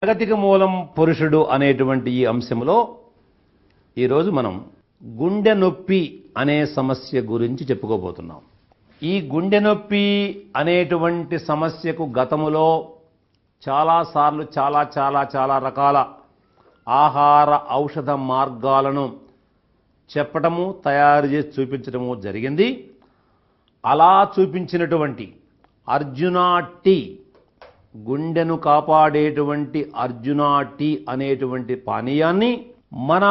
జగతికి మూలం పురుషుడు అనేటువంటి ఈ అంశంలో ఈరోజు మనం గుండె నొప్పి అనే సమస్య గురించి చెప్పుకోబోతున్నాం. ఈ గుండె నొప్పి అనేటువంటి సమస్యకు గతములో చాలాసార్లు చాలా రకాల ఆహార ఔషధ మార్గాలను చెప్పటము, తయారు చేసి చూపించడము జరిగింది. అలా చూపించినటువంటి అర్జునా టీ, గుండెను కాపాడేటువంటి అర్జునా టీ అనేటువంటి పానీయాన్ని మన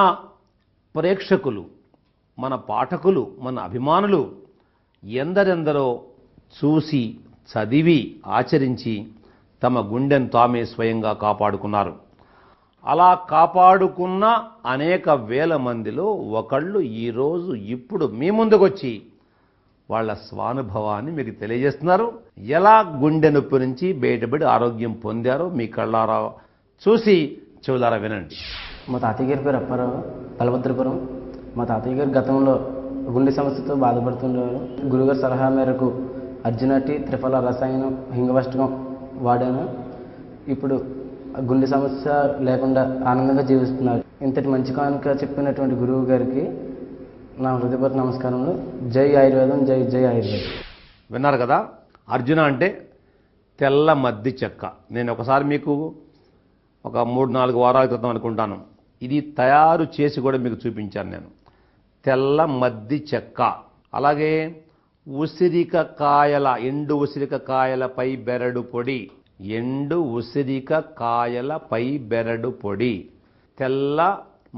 ప్రేక్షకులు, మన పాఠకులు, మన అభిమానులు ఎందరెందరో చూసి, చదివి, ఆచరించి తమ గుండెను తామే స్వయంగా కాపాడుకున్నారు. అలా కాపాడుకున్న అనేక వేల మందిలో ఒకళ్ళు ఈరోజు ఇప్పుడు మీ ముందుకొచ్చి వాళ్ళ స్వానుభవాన్ని మీకు తెలియజేస్తున్నారు. ఎలా గుండె నొప్పి నుంచి బయటపడి ఆరోగ్యం పొందారో మీ కళ్ళారా చూసి చెవులారా వినండి. మా తాతయ్య గారి పేరు అప్పారావు, బలభద్రపురం. మా తాతయ్య గారు గతంలో గుండె సమస్యతో బాధపడుతుండేవారు. గురుగారి సలహా మేరకు అర్జునా టీ, త్రిఫల రసాయనం, హింగవష్టకం వాడాను. ఇప్పుడు గుండె సమస్య లేకుండా ఆనందంగా జీవిస్తున్నారు. ఇంతటి మంచి కానుక చెప్పినటువంటి గురువు గారికి నా హృదయపూర్వక నమస్కారములు. జై ఆయుర్వేదం, జై జై ఆయుర్వేదం. విన్నారు కదా, అర్జున అంటే తెల్ల మద్ది చెక్క. నేను ఒకసారి మీకు ఒక 3-4 వారాల క్రితం అనుకుంటాను ఇది తయారు చేసి కూడా మీకు చూపించాను నేను. తెల్ల మద్ది చెక్క, అలాగే ఉసిరిక కాయల, ఎండు ఉసిరిక కాయలపై బెరడు పొడి, ఎండు ఉసిరిక కాయలపై బెరడు పొడి, తెల్ల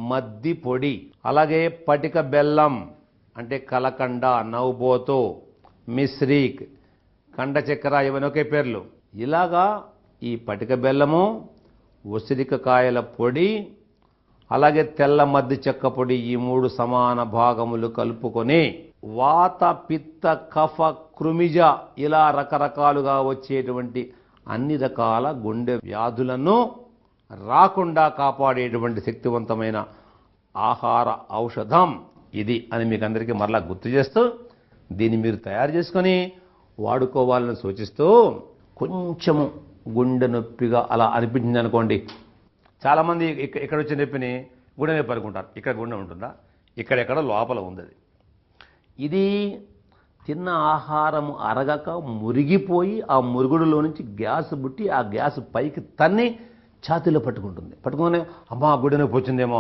మద్ది పొడి, అలాగే పటిక బెల్లం అంటే కలకండ, నవ్వుబోతో, మిశ్రీక్, కండ చక్కెర, ఇవన్నీ ఒకే పేర్లు. ఇలాగా ఈ పటిక బెల్లము, ఉసిరిక కాయల పొడి, అలాగే తెల్ల మద్ది చెక్క పొడి, ఈ 3 సమాన భాగములు కలుపుకొని వాత, పిత్త, కఫ, కృమిజ ఇలా రకరకాలుగా వచ్చేటువంటి అన్ని రకాల గుండె వ్యాధులను రాకుండా కాపాడేటువంటి శక్తివంతమైన ఆహార ఔషధం ఇది అని మీకు అందరికీ మరలా గుర్తు చేస్తూ, దీన్ని మీరు తయారు చేసుకొని వాడుకోవాలని సూచిస్తూ, కొంచెము గుండె నొప్పిగా అలా అనిపించింది అనుకోండి. చాలామంది ఇక్కడ వచ్చే నొప్పిని గుండె నొప్పి అనుకుంటారు. ఇక్కడ గుండె ఉంటుందా? ఇక్కడెక్కడ లోపల ఉంది. ఇది తిన్న ఆహారము అరగక మురిగిపోయి ఆ మురుగుడులో నుంచి గ్యాస్ పుట్టి ఆ గ్యాస్ పైకి తన్ని ఛాతీలో పట్టుకుంటుంది. పట్టుకునే అమ్మా గుండె నొప్పి వచ్చిందేమో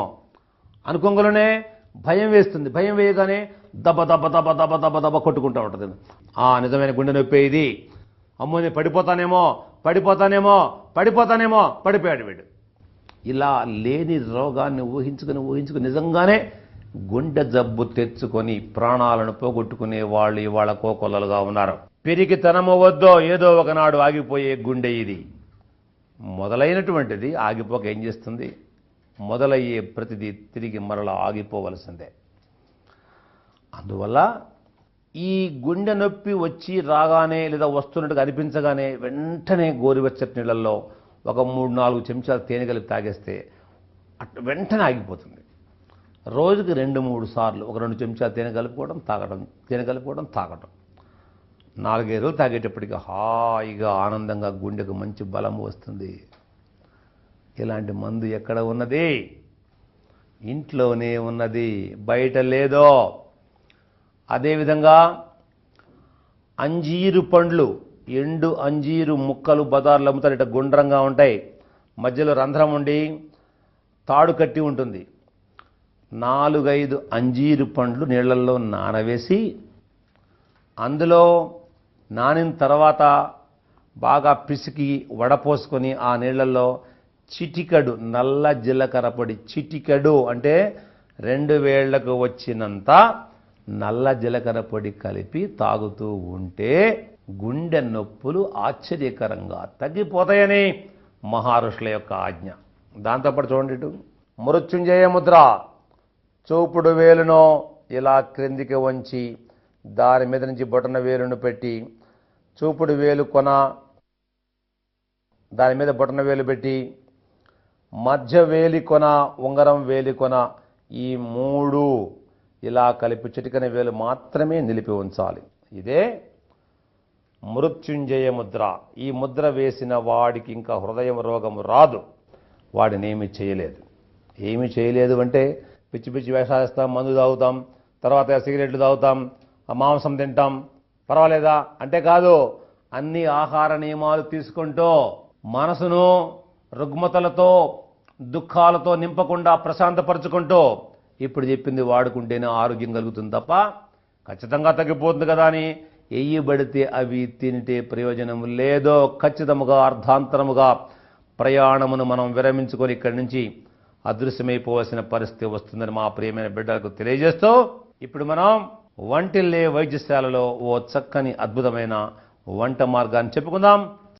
అనుకోగానే భయం వేస్తుంది. భయం వేయగానే దబ దబ దబ దబ దబ దబ కొట్టుకుంటూ ఉంటుంది. నిజమైన గుండె నొప్పి ఇది. అమ్మో నేను పడిపోతానేమో పడిపోయాడు వీడు. ఇలా లేని రోగాన్ని ఊహించుకుని నిజంగానే గుండె జబ్బు తెచ్చుకొని ప్రాణాలను పోగొట్టుకునే వాళ్ళు ఇవాళ కోకొల్లలుగా ఉన్నారు. పెరిగితనము వద్దో ఏదో ఒకనాడు ఆగిపోయే గుండె ఇది. మొదలైనటువంటిది ఆగిపోక ఏం చేస్తుంది? మొదలయ్యే ప్రతిదీ తిరిగి మరలా ఆగిపోవలసిందే. అందువల్ల ఈ గుండె నొప్పి వచ్చి రాగానే లేదా వస్తున్నట్టుగా అనిపించగానే వెంటనే గోరువెచ్చటి నీళ్ళల్లో ఒక 3-4 చెంచాలు తేనె కలిపి తాగేస్తే వెంటనే ఆగిపోతుంది. రోజుకి 2-3 సార్లు ఒక 2 చెంచాలు తేనె కలుపుకోవడం తాగటం 4-5 రోజులు తాగేటప్పటికి హాయిగా ఆనందంగా గుండెకు మంచి బలం వస్తుంది. ఇలాంటి మందు ఎక్కడ ఉన్నది? ఇంట్లోనే ఉన్నది, బయట లేదో. అదేవిధంగా అంజీరు పండ్లు, ఎండు అంజీరు ముక్కలు బజార్లో అమ్ముతారు. ఇట్లా గుండ్రంగా ఉంటాయి, మధ్యలో రంధ్రం ఉండి తాడు కట్టి ఉంటుంది. 4-5 అంజీరు పండ్లు నీళ్లలో నానవేసి అందులో నానిన తర్వాత బాగా పిసికి వడపోసుకొని ఆ నీళ్లలో చిటికెడు నల్ల జీలకర్ర పొడి, చిటికెడు అంటే 2 వేళ్లకు వచ్చినంత నల్ల జీలకర్ర పొడి కలిపి తాగుతూ ఉంటే గుండె నొప్పులు ఆశ్చర్యకరంగా తగ్గిపోతాయని మహర్షుల యొక్క ఆజ్ఞ. దాంతోపాటు చూడండి, ఇటు మృత్యుంజయ ముద్ర, చూపుడు వేలును ఇలా క్రిందికి వంచి దాని మీద నుంచి బొటన వేలును పెట్టి, చూపుడు వేలు కొన దాని మీద బొటన వేలు పెట్టి, మధ్య వేలి కొన, ఉంగరం వేలి కొన, ఈ 3 ఇలా కలిపి చిటికన వేలు మాత్రమే నిలిపి ఉంచాలి. ఇదే మృత్యుంజయ ముద్ర. ఈ ముద్ర వేసిన వాడికి ఇంకా హృదయం రోగము రాదు. వాడిని ఏమీ చేయలేదు. ఏమీ చేయలేదు అంటే పిచ్చి పిచ్చి వేషాలేస్తాం, మందు తాగుతాం, తర్వాత సిగరెట్లు తాగుతాం, మాంసం తింటాం, పర్వాలేదా అంటే కాదు. అన్ని ఆహార నియమాలు తీసుకుంటూ మనసును రుగ్మతలతో దుఃఖాలతో నింపకుండా ప్రశాంతపరుచుకుంటూ ఇప్పుడు చెప్పింది వాడుకుంటేనే ఆరోగ్యం కలుగుతుంది తప్ప ఖచ్చితంగా తగ్గిపోతుంది కదా అని ఎయ్యబడితే అవి తింటే ప్రయోజనం లేదో ఖచ్చితముగా అర్ధాంతరముగా ప్రయాణమును మనం విరమించుకొని ఇక్కడి నుంచి అదృశ్యమైపోవలసిన పరిస్థితి వస్తుందని మా ప్రియమైన బిడ్డలకు తెలియజేస్తూ ఇప్పుడు మనం వంటిల్లే వైద్యశాలలో ఓ చక్కని అద్భుతమైన వంట మార్గాన్ని చెప్పుకుందాం.